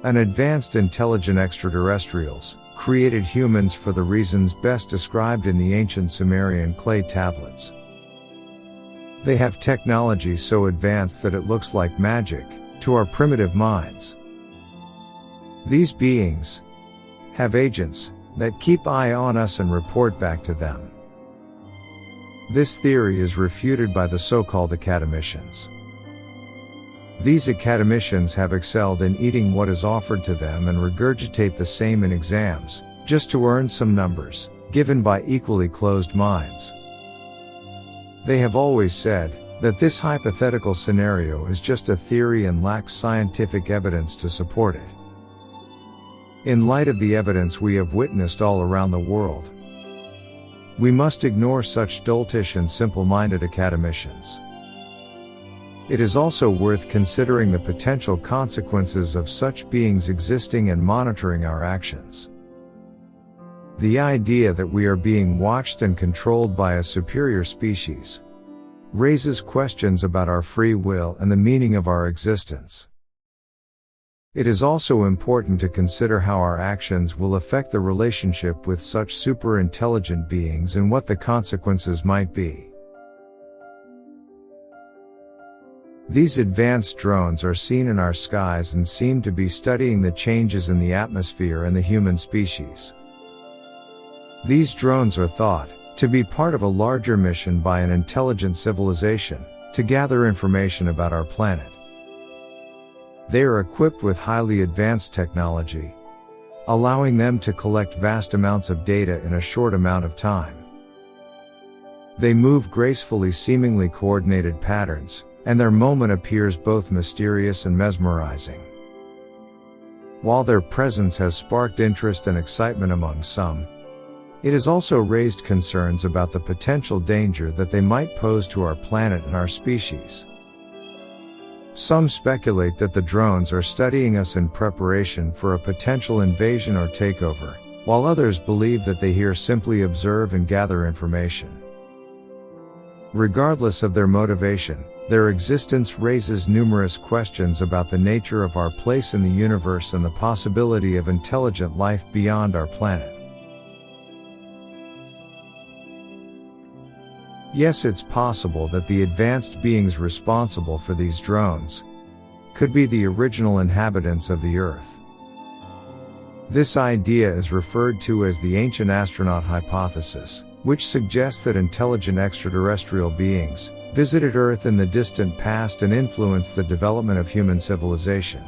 An advanced intelligent extraterrestrials created humans for the reasons best described in the ancient Sumerian clay tablets. They have technology so advanced that it looks like magic to our primitive minds. These beings have agents that keep eye on us and report back to them. This theory is refuted by the so-called academicians. These academicians have excelled in eating what is offered to them and regurgitate the same in exams, just to earn some numbers, given by equally closed minds. They have always said that this hypothetical scenario is just a theory and lacks scientific evidence to support it. In light of the evidence we have witnessed all around the world, we must ignore such doltish and simple-minded academicians. It is also worth considering the potential consequences of such beings existing and monitoring our actions. The idea that we are being watched and controlled by a superior species raises questions about our free will and the meaning of our existence. It is also important to consider how our actions will affect the relationship with such super-intelligent beings and what the consequences might be. These advanced drones are seen in our skies and seem to be studying the changes in the atmosphere and the human species. These drones are thought to be part of a larger mission by an intelligent civilization to gather information about our planet. They are equipped with highly advanced technology, allowing them to collect vast amounts of data in a short amount of time. They move gracefully, seemingly coordinated patterns, and their movement appears both mysterious and mesmerizing. While their presence has sparked interest and excitement among some, it has also raised concerns about the potential danger that they might pose to our planet and our species. Some speculate that the drones are studying us in preparation for a potential invasion or takeover, while others believe that they here simply observe and gather information. Regardless of their motivation, their existence raises numerous questions about the nature of our place in the universe and the possibility of intelligent life beyond our planet. Yes, it's possible that the advanced beings responsible for these drones could be the original inhabitants of the Earth. This idea is referred to as the ancient astronaut hypothesis, which suggests that intelligent extraterrestrial beings visited Earth in the distant past and influenced the development of human civilization.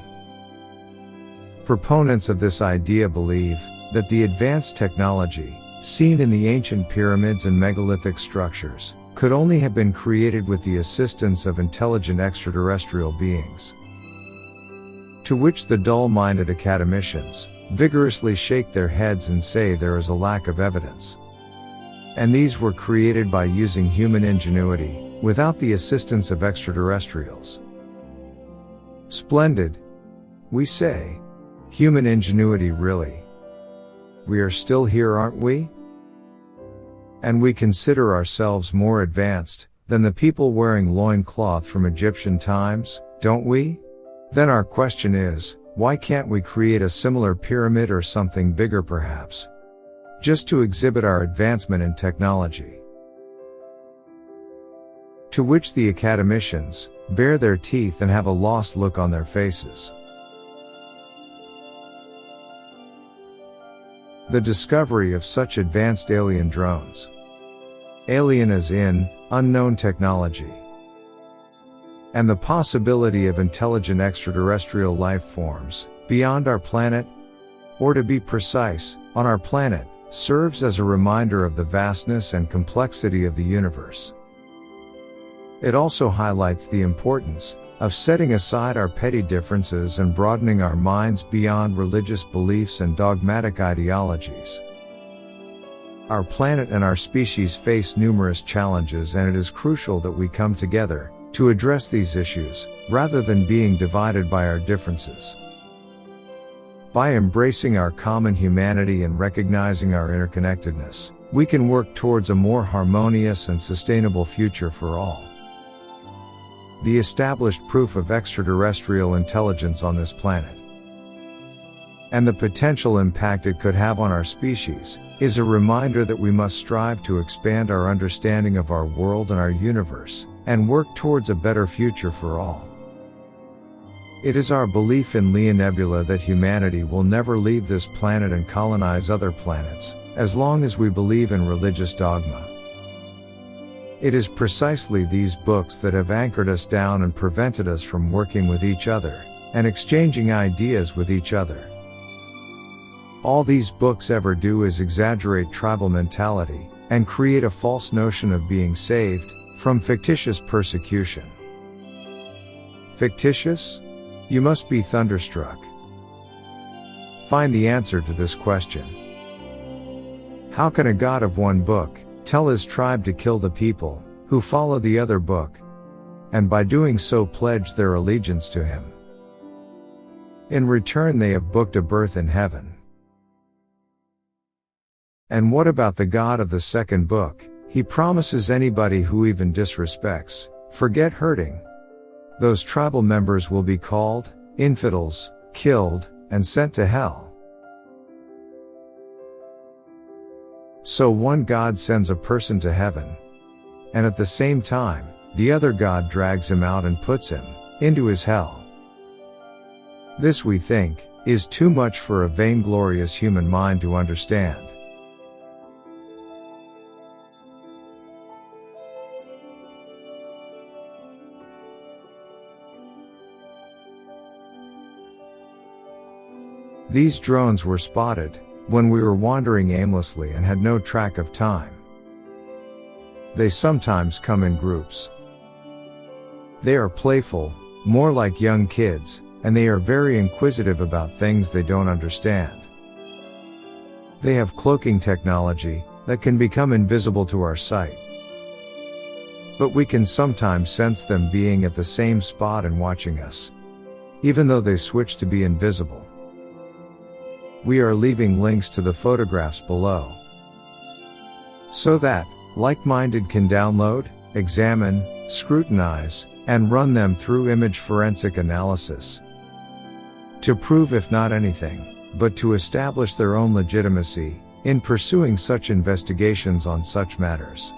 Proponents of this idea believe that the advanced technology seen in the ancient pyramids and megalithic structures could only have been created with the assistance of intelligent extraterrestrial beings. To which the dull-minded academicians vigorously shake their heads and say there is a lack of evidence. And these were created by using human ingenuity, without the assistance of extraterrestrials. Splendid, we say. Human ingenuity, really? We are still here, aren't we? And we consider ourselves more advanced than the people wearing loincloth from Egyptian times, don't we? Then our question is, why can't we create a similar pyramid or something bigger perhaps? Just to exhibit our advancement in technology. To which the academicians bare their teeth and have a lost look on their faces. The discovery of such advanced alien drones. Alien as in, unknown technology. And the possibility of intelligent extraterrestrial life forms, beyond our planet, or to be precise, on our planet, serves as a reminder of the vastness and complexity of the universe. It also highlights the importance of setting aside our petty differences and broadening our minds beyond religious beliefs and dogmatic ideologies. Our planet and our species face numerous challenges, and it is crucial that we come together to address these issues, rather than being divided by our differences. By embracing our common humanity and recognizing our interconnectedness, we can work towards a more harmonious and sustainable future for all. The established proof of extraterrestrial intelligence on this planet. and the potential impact it could have on our species, is a reminder that we must strive to expand our understanding of our world and our universe, and work towards a better future for all. It is our belief in Lea Nebula that humanity will never leave this planet and colonize other planets, as long as we believe in religious dogma. It is precisely these books that have anchored us down and prevented us from working with each other, and exchanging ideas with each other. All these books ever do is exaggerate tribal mentality, and create a false notion of being saved from fictitious persecution. Fictitious? You must be thunderstruck. Find the answer to this question. How can a God of one book tell his tribe to kill the people who follow the other book, and by doing so pledge their allegiance to him? In return they have booked a berth in heaven. And what about the God of the second book? He promises anybody who even disrespects, forget hurting. Those tribal members will be called infidels, killed, and sent to hell. So one God sends a person to heaven, and at the same time, the other God drags him out and puts him into his hell. This, we think, is too much for a vainglorious human mind to understand. These drones were spotted when we were wandering aimlessly and had no track of time. They sometimes come in groups. They are playful, more like young kids, and they are very inquisitive about things they don't understand. They have cloaking technology that can become invisible to our sight. But we can sometimes sense them being at the same spot and watching us, even though they switch to be invisible. We are leaving links to the photographs below, so that like-minded can download, examine, scrutinize, and run them through image forensic analysis to prove, if not anything, but to establish their own legitimacy in pursuing such investigations on such matters.